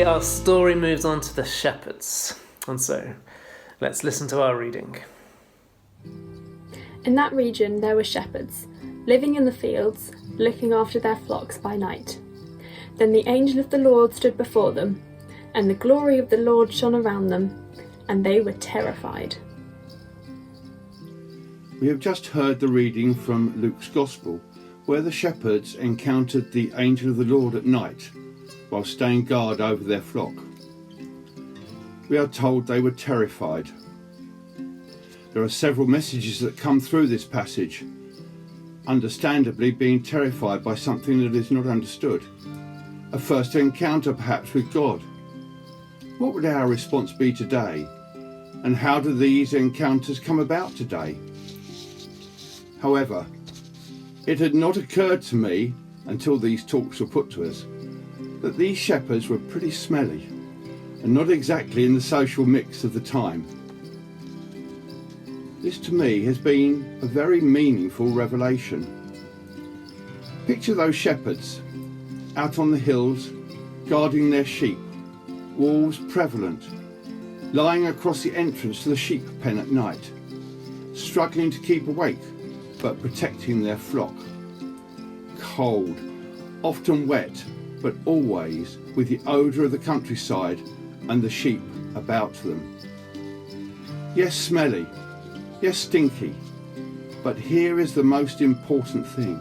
Today our story moves on to the shepherds, and so let's listen to our reading. In that region there were shepherds, living in the fields, looking after their flocks by night. Then the angel of the Lord stood before them, and the glory of the Lord shone around them, and they were terrified. We have just heard the reading from Luke's Gospel, where the shepherds encountered the angel of the Lord at night, while staying guard over their flock. We are told they were terrified. There are several messages that come through this passage, understandably being terrified by something that is not understood. A first encounter perhaps with God. What would our response be today? And how do these encounters come about today? However, it had not occurred to me, until these talks were put to us, that these shepherds were pretty smelly and not exactly in the social mix of the time. This to me has been a very meaningful revelation. Picture those shepherds out on the hills guarding their sheep, wolves prevalent, lying across the entrance to the sheep pen at night, struggling to keep awake but protecting their flock. Cold, often wet, but always with the odour of the countryside and the sheep about them. Yes, smelly, yes, stinky, but here is the most important thing.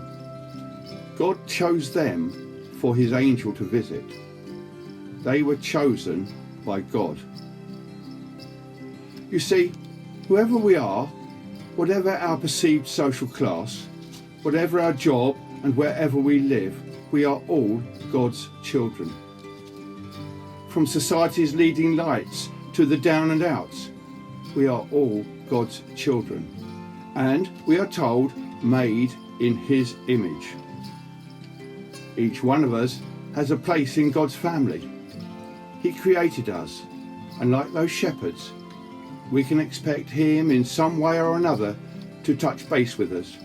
God chose them for his angel to visit. They were chosen by God. You see, whoever we are, whatever our perceived social class, whatever our job and wherever we live, we are all God's children. From society's leading lights to the down and outs, we are all God's children. And we are told, made in his image. Each one of us has a place in God's family. He created us, and like those shepherds, we can expect him in some way or another to touch base with us,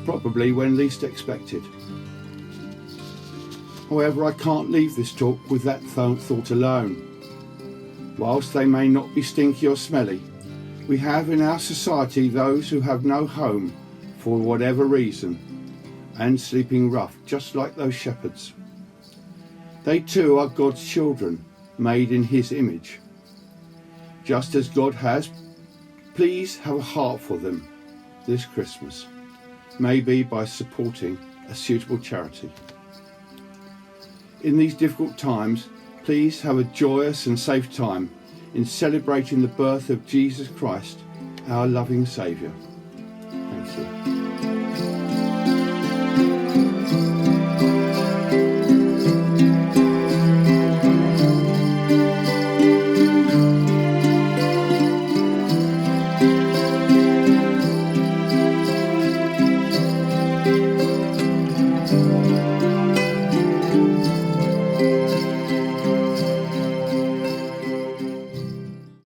probably when least expected. However, I can't leave this talk with that thought alone. Whilst they may not be stinky or smelly, we have in our society those who have no home for whatever reason, and sleeping rough, just like those shepherds. They too are God's children, made in his image. Just as God has, please have a heart for them this Christmas, maybe by supporting a suitable charity. In these difficult times, please have a joyous and safe time in celebrating the birth of Jesus Christ, our loving Saviour. Thank you.